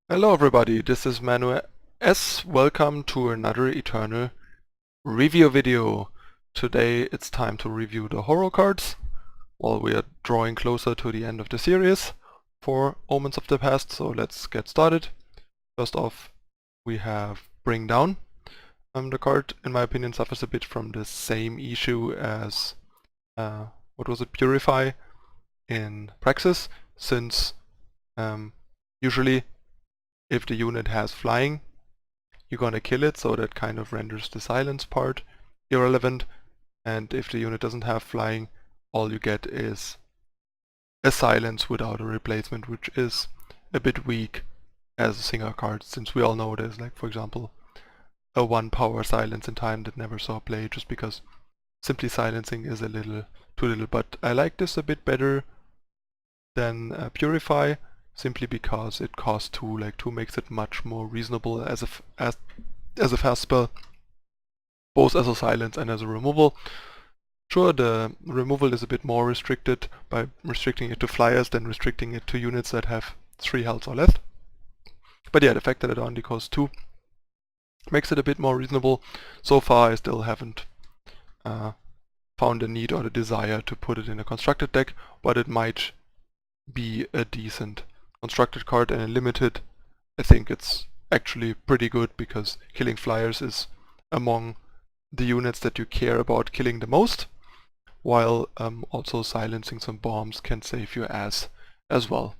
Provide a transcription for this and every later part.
Hello everybody, this is Manuel S. Welcome to another Eternal review video. Today it's time to review the Hooru cards, while we are drawing closer to the end of the series for Omens of the Past, so let's get started. First off, we have Bring Down. The card, in my opinion, suffers a bit from the same issue as, Purify in Praxis, since usually if the unit has flying, you're gonna kill it, so that kind of renders the silence part irrelevant. And if the unit doesn't have flying, all you get is a silence without a replacement, which is a bit weak as a single card, since we all know there's, like, for example, a 1 power silence in time that never saw play, just because simply silencing is a little too little. But I like this a bit better than Purify, simply because it costs 2. Like 2 makes it much more reasonable as a fast spell, both as a silence and as a removal. Sure, the removal is a bit more restricted by restricting it to flyers than restricting it to units that have 3 health or less. But yeah, the fact that it only costs 2 makes it a bit more reasonable. So far I still haven't found the need or the desire to put it in a constructed deck, but it might be a decent constructed card, and in limited I think it's actually pretty good, because killing flyers is among the units that you care about killing the most, while also silencing some bombs can save your ass as well.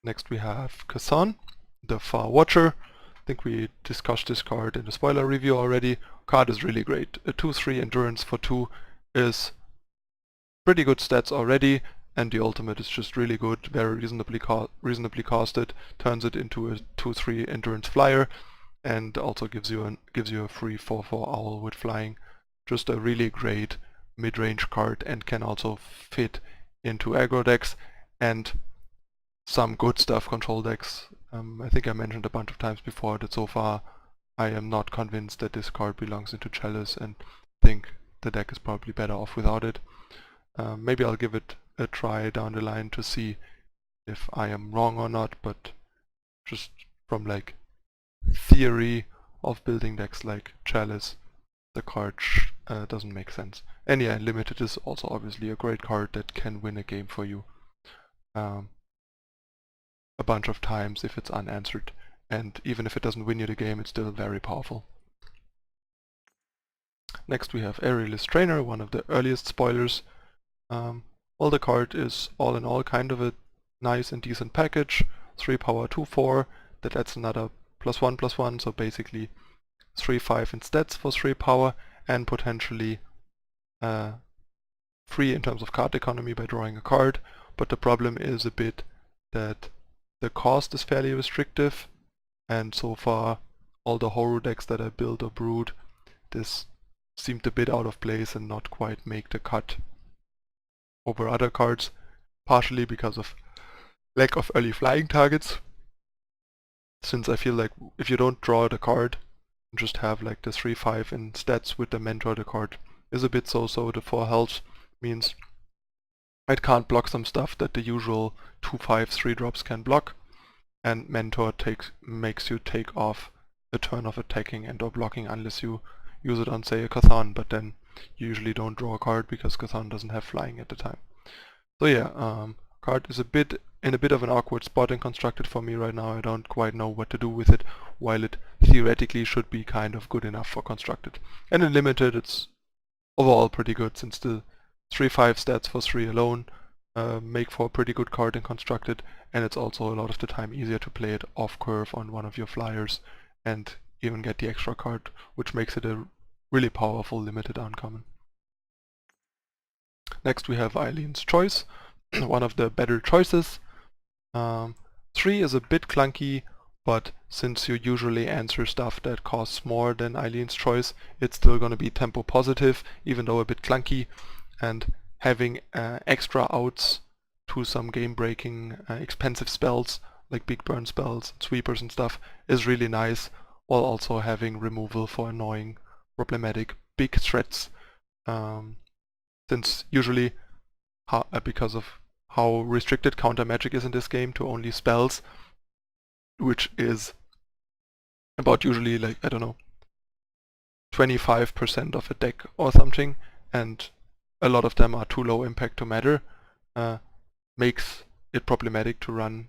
Next we have Kisan the Far Watcher. I think we discussed this card in the spoiler review already. Card is really great. A 2/3 endurance for 2 is pretty good stats already, and the ultimate is just really good, very reasonably costed, turns it into a 2/3 endurance flyer, and also gives you a free 4/4 owl with flying. Just a really great mid-range card, and can also fit into aggro decks and some good stuff control decks. I think I mentioned a bunch of times before that so far I am not convinced that this card belongs into Chalice, and think the deck is probably better off without it. Maybe I'll give it a try down the line to see if I am wrong or not, but just from like theory of building decks like Chalice, the card doesn't make sense. And yeah, Limited is also obviously a great card that can win a game for you a bunch of times if it's unanswered, and even if it doesn't win you the game, it's still very powerful. Next we have Aerialists Trainer, one of the earliest spoilers. Well, the card is all in all kind of a nice and decent package. 3 power 2/4, that adds another +1/+1, so basically 3/5 in stats for 3 power, and potentially free in terms of card economy by drawing a card. But the problem is a bit that the cost is fairly restrictive, and so far all the Hooru decks that I built or brewed, this seemed a bit out of place and not quite make the cut over other cards, partially because of lack of early flying targets, since I feel like if you don't draw the card and just have like the 3/5 in stats with the mentor, the card is a bit so-so. The 4 health means it can't block some stuff that the usual 2/5 3-drops can block, and mentor makes you take off a turn of attacking and or blocking unless you use it on, say, a Kisan, but then you usually don't draw a card because Kisan doesn't have flying at the time. So yeah, card is in a bit of an awkward spot in constructed for me right now. I don't quite know what to do with it, while it theoretically should be kind of good enough for constructed. And in limited it's overall pretty good, since the 3/5 stats for 3 alone make for a pretty good card in constructed, and it's also a lot of the time easier to play it off curve on one of your flyers and even get the extra card, which makes it a really powerful limited uncommon. Next we have Eileens Choice, one of the better choices. 3 is a bit clunky, but since you usually answer stuff that costs more than Eileens Choice, it's still gonna be tempo positive, even though a bit clunky, and having extra outs to some game-breaking expensive spells like big burn spells, sweepers and stuff is really nice, while also having removal for annoying, problematic big threats. Since usually, because of how restricted counter magic is in this game to only spells, which is about usually like, I don't know, 25% of a deck or something, and a lot of them are too low impact to matter, makes it problematic to run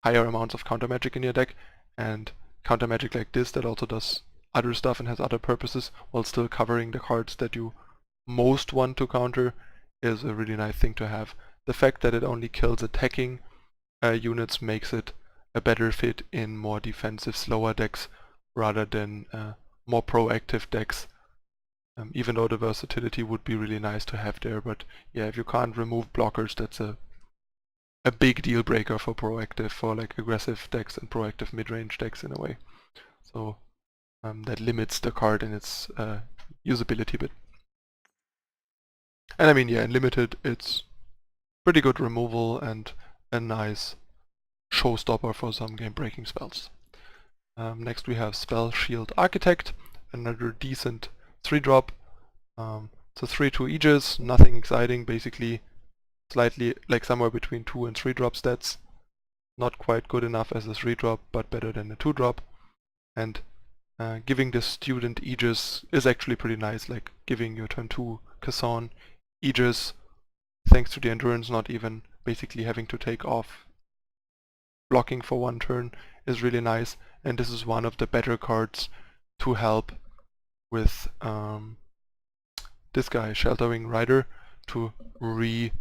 higher amounts of counter magic in your deck, and counter magic like this that also does other stuff and has other purposes while still covering the cards that you most want to counter is a really nice thing to have. The fact that it only kills attacking units makes it a better fit in more defensive, slower decks rather than more proactive decks. Even though the versatility would be really nice to have there, but yeah, if you can't remove blockers, that's a big deal breaker for proactive, for like aggressive decks and proactive mid-range decks in a way. So that limits the card in its usability bit. And I mean, yeah, in limited, it's pretty good removal and a nice showstopper for some game-breaking spells. Next we have Spell Shield Architect, another decent 3-drop. It's a 3/2 Aegis, nothing exciting, basically slightly like somewhere between 2 and 3-drop stats. Not quite good enough as a 3-drop, but better than a 2-drop. And giving the student Aegis is actually pretty nice, like giving your turn 2 Kisan Aegis, thanks to the endurance, not even basically having to take off blocking for one turn is really nice, and this is one of the better cards to help with this guy, Sheltering Rider, to reactivate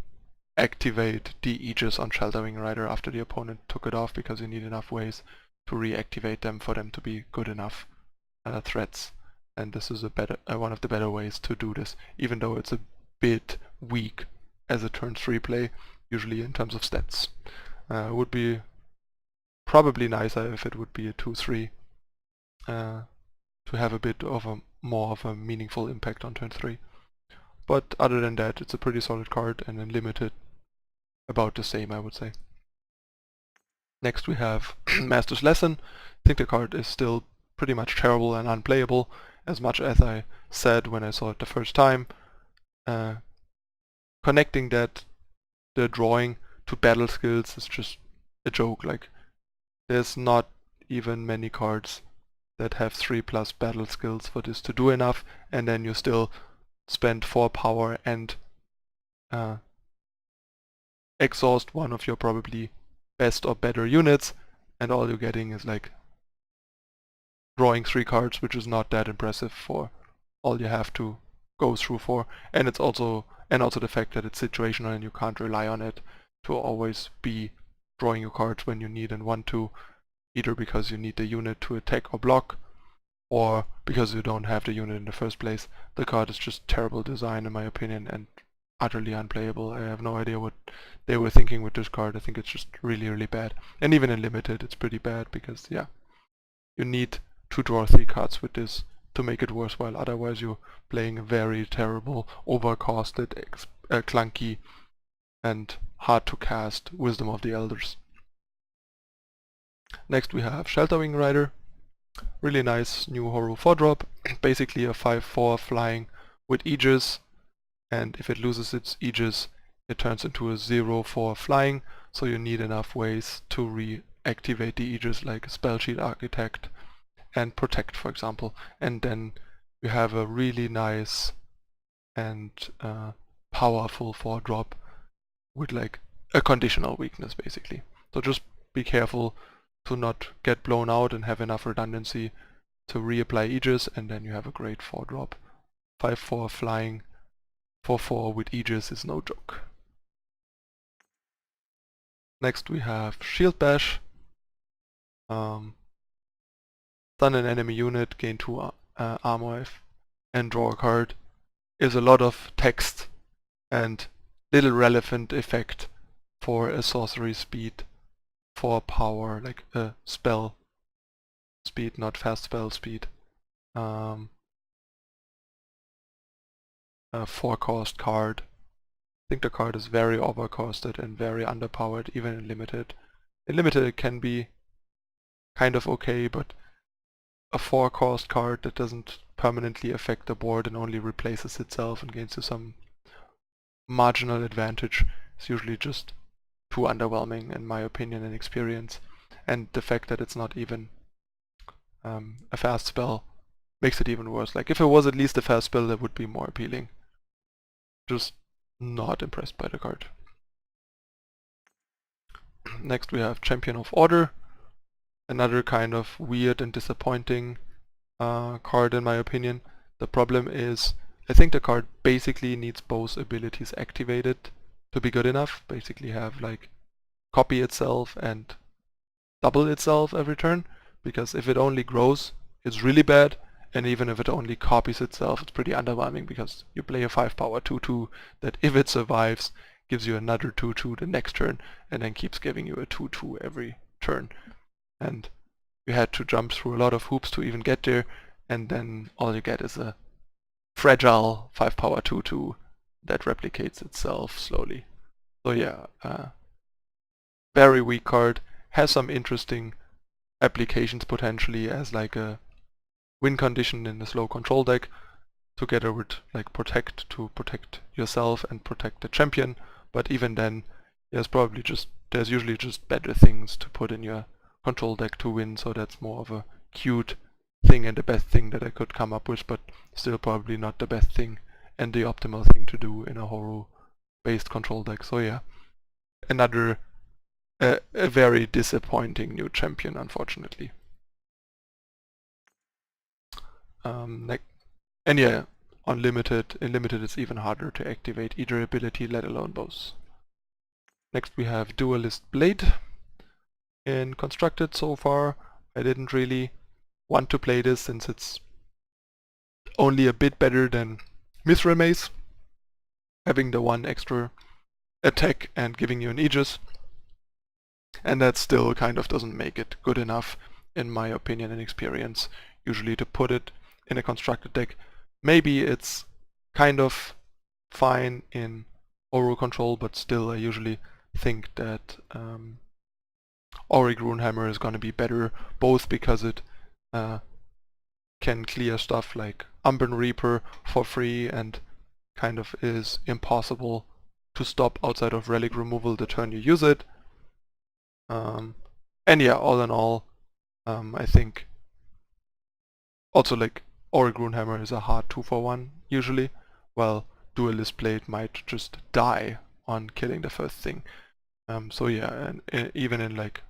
the Aegis on Sheltering Rider after the opponent took it off, because you need enough ways to reactivate them for them to be good enough threats. And this is a better one of the better ways to do this, even though it's a bit weak as a turn 3 play, usually in terms of stats. It would be probably nicer if it would be a 2/3 to have a bit of a more of a meaningful impact on turn 3. But other than that, it's a pretty solid card, and in limited, about the same, I would say. Next we have Master's Lesson. I think the card is still pretty much terrible and unplayable, as much as I said when I saw it the first time. Connecting that, the drawing, to battle skills is just a joke. Like, there's not even many cards that have 3+ battle skills for this to do enough, and then you still spend 4 power and exhaust one of your probably best or better units, and all you're getting is like drawing 3 cards, which is not that impressive for all you have to go through for. And it's also the fact that it's situational and you can't rely on it to always be drawing your cards when you need and want to, either because you need the unit to attack or block, or because you don't have the unit in the first place. The card is just terrible design in my opinion, and utterly unplayable. I have no idea what they were thinking with this card. I think it's just really, really bad. And even in limited, it's pretty bad, because yeah, you need to draw 3 cards with this to make it worthwhile. Otherwise you're playing a very terrible, overcosted, clunky, and hard to cast Wisdom of the Elders. Next we have Sheltering Rider. Really nice new Hooru 4-drop. Basically a 5/4 flying with Aegis, and if it loses its Aegis, it turns into a 0/4 flying, so you need enough ways to reactivate the Aegis, like Spell Shield Architect and Protect, for example. And then you have a really nice and powerful 4-drop with like a conditional weakness, basically. So just be careful to not get blown out and have enough redundancy to reapply Aegis, and then you have a great 4-drop. 5/4 flying 4/4 with Aegis is no joke. Next we have Shield Bash. Stun an enemy unit, gain 2 armor and draw a card. Is a lot of text and little relevant effect for a sorcery speed 4 power, like a spell speed, not fast spell speed. A 4-cost card. I think the card is very overcosted and very underpowered, even in limited. In limited it can be kind of okay, but a 4-cost card that doesn't permanently affect the board and only replaces itself and gains you some marginal advantage is usually just too underwhelming in my opinion and experience. and the fact that it's not even a fast spell makes it even worse. Like, if it was at least a fast spell, that would be more appealing. Just not impressed by the card. Next we have Champion of Order. Another kind of weird and disappointing card in my opinion. The problem is, I think the card basically needs both abilities activated to be good enough. Basically have like copy itself and double itself every turn, because if it only grows, it's really bad, and even if it only copies itself, it's pretty underwhelming, because you play a 5 power 2/2 that, if it survives, gives you another 2/2 the next turn, and then keeps giving you a 2/2 every turn. And you had to jump through a lot of hoops to even get there, and then all you get is a fragile 5 power 2/2 that replicates itself slowly. So yeah, very weak card. Has some interesting applications potentially as like a win condition in the slow control deck, together with like protect to protect yourself and protect the champion. But even then, there's usually just better things to put in your control deck to win. So that's more of a cute thing and the best thing that I could come up with, but still probably not the best thing and the optimal thing to do in a Hooru based control deck. So yeah, another a very disappointing new champion, unfortunately. And yeah, in limited it's even harder to activate either ability, let alone both. Next we have Duelist Blade. In Constructed so far, I didn't really want to play this since it's only a bit better than Mithril Mace, having the one extra attack and giving you an Aegis. And that still kind of doesn't make it good enough, in my opinion and experience, usually to put it in a constructed deck. Maybe it's kind of fine in Hooru control, but still I usually think that Auric Runehammer is going to be better, both because it can clear stuff like Umber Reaper for free and kind of is impossible to stop outside of relic removal the turn you use it. And yeah, all in all, I think also like Auric Runehammer is a hard 2-for-1 usually, while Duelist Blade might just die on killing the first thing. So yeah, and even in like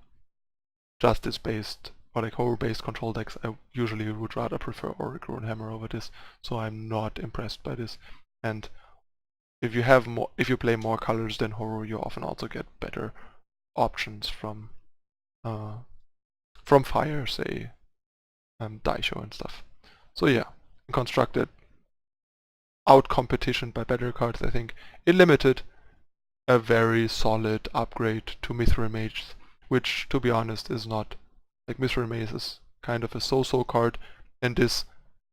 Justice based or like Hooru based control decks, I usually would rather prefer Auric Runehammer over this, so I'm not impressed by this. And if you play more colors than Hooru, you often also get better options from Fire, say Daisho and stuff. So yeah, Constructed, out competition by better cards, I think. In Limited, a very solid upgrade to Mithril Mace, which, to be honest, is not, like, Mithril Mace is kind of a so-so card, and the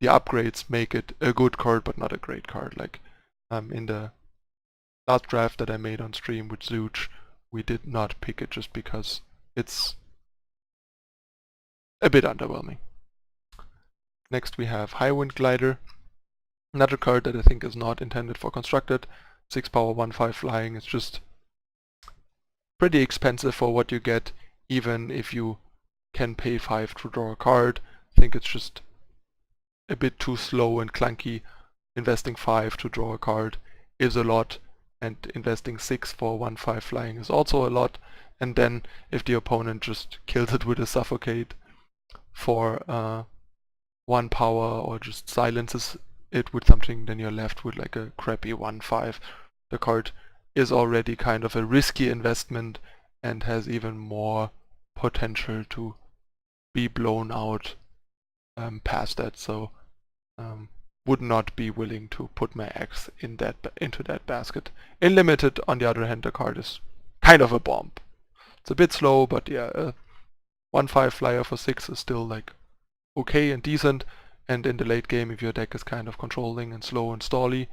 upgrades make it a good card but not a great card. Like in the last draft that I made on stream with Zooch, we did not pick it just because it's a bit underwhelming. Next we have Highwind Glider, another card that I think is not intended for Constructed. 6 power 1/5 flying is just pretty expensive for what you get, even if you can pay 5 to draw a card. I think it's just a bit too slow and clunky. Investing 5 to draw a card is a lot, and investing 6 for 1/5 flying is also a lot. And then if the opponent just kills it with a Suffocate for 1 power or just silences it with something, then you're left with like a crappy 1/5. The card is already kind of a risky investment and has even more potential to be blown out past that, so would not be willing to put my eggs into that basket. In Limited, on the other hand, the card is kind of a bomb. It's a bit slow, but yeah, a 1/5 flyer for 6 is still like okay and decent, and in the late game, if your deck is kind of controlling and slow and stally,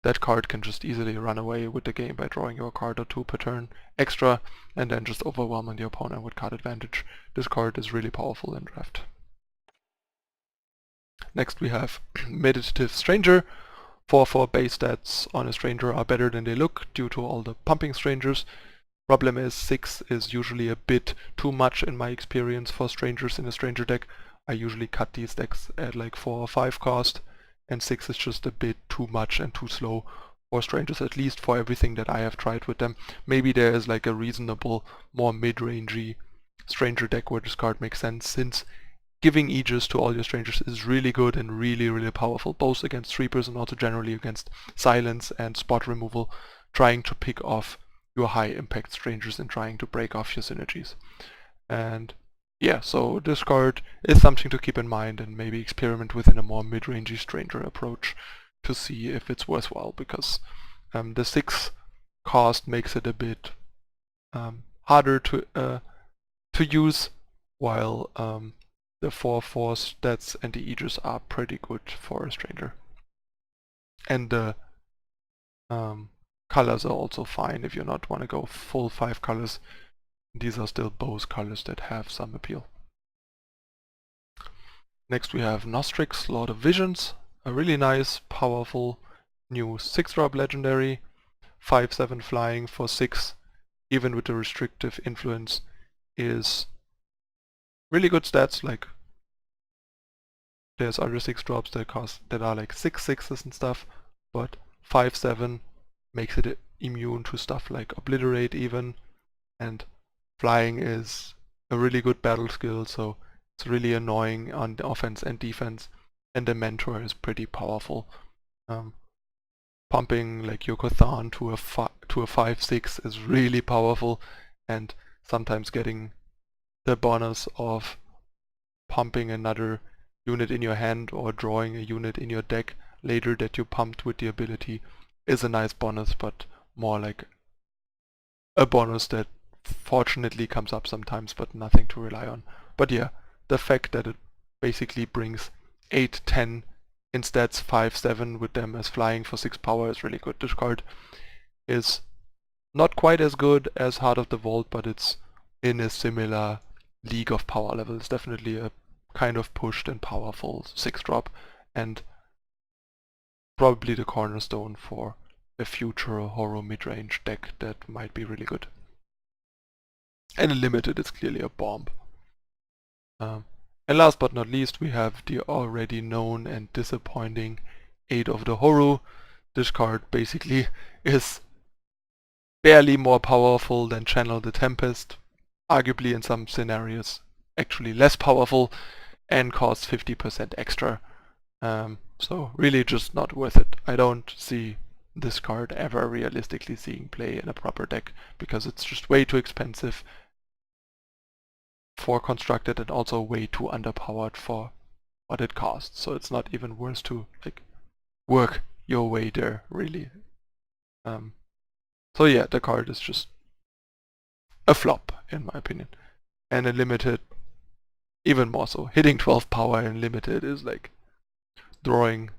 that card can just easily run away with the game by drawing you a card or 2 per turn extra, and then just overwhelming the opponent with card advantage. This card is really powerful in draft. Next we have Meditative Stranger. 4/4 base stats on a Stranger are better than they look due to all the pumping Strangers. Problem is 6 is usually a bit too much in my experience for strangers in a stranger deck. I usually cut these decks at like 4 or 5 cost, and 6 is just a bit too much and too slow for strangers, at least for everything that I have tried with them. Maybe there is like a reasonable, more mid-rangey stranger deck where this card makes sense, since giving Aegis to all your strangers is really good and really, really powerful, both against sweepers and also generally against silence and spot removal, trying to pick off your high impact strangers and trying to break off your synergies. And yeah, so this card is something to keep in mind and maybe experiment with in a more mid-rangey stranger approach to see if it's worthwhile, because the 6 cost makes it a bit harder to use, while the 4/4 stats and the Aegis are pretty good for a stranger. And the colors are also fine if you not want to go full 5 colors. These are still both colors that have some appeal. Next we have NaStrix, Lord of Visions, a really nice, powerful new 6-drop legendary, 5/7 flying for 6, even with the restrictive influence, is really good stats. Like, there's other 6-drops that are like 6/6s and stuff, but 5/7 makes it immune to stuff like Obliterate even, and flying is a really good battle skill, so it's really annoying on the offense and defense, and the Mentor is pretty powerful. Pumping like your Kothan to a 5/6 is really powerful, and sometimes getting the bonus of pumping another unit in your hand or drawing a unit in your deck later that you pumped with the ability is a nice bonus, but more like a bonus that fortunately comes up sometimes, but nothing to rely on. But yeah, the fact that it basically brings 8/10 in stats 5/7 with them as flying for 6 power is really good. This card is not quite as good as Heart of the Vault, but it's in a similar league of power level. It's definitely a kind of pushed and powerful 6-drop, and probably the cornerstone for a future Hooru mid-range deck that might be really good. And in limited, it's clearly a bomb. And last but not least, we have the already known and disappointing Aide of the Hooru. This card basically is barely more powerful than Channel the Tempest, arguably in some scenarios actually less powerful, and costs 50% extra. So really just not worth it. I don't see this card ever realistically seeing play in a proper deck, because it's just way too expensive for constructed and also way too underpowered for what it costs. So it's not even worth to like work your way there, really. So yeah, the card is just a flop in my opinion. And in limited, even more so. Hitting 12 power in limited is like drawing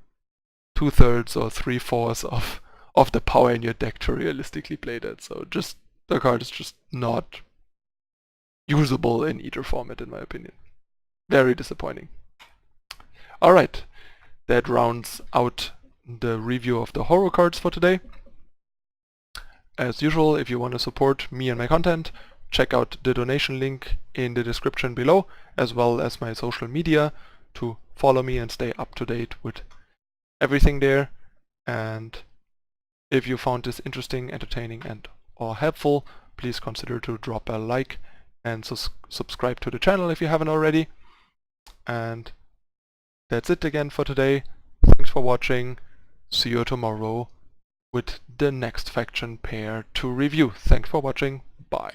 2/3 or 3/4 of the power in your deck to realistically play that. So just the card is just not usable in either format in my opinion. Very disappointing. Alright, that rounds out the review of the Hooru cards for today. As usual, if you want to support me and my content, check out the donation link in the description below, as well as my social media to follow me and stay up to date with everything there. And if you found this interesting, entertaining, and or helpful, please consider to drop a like and subscribe to the channel if you haven't already. And that's it again for today. Thanks for watching. See you tomorrow with the next faction pair to review. Thanks for watching. Bye.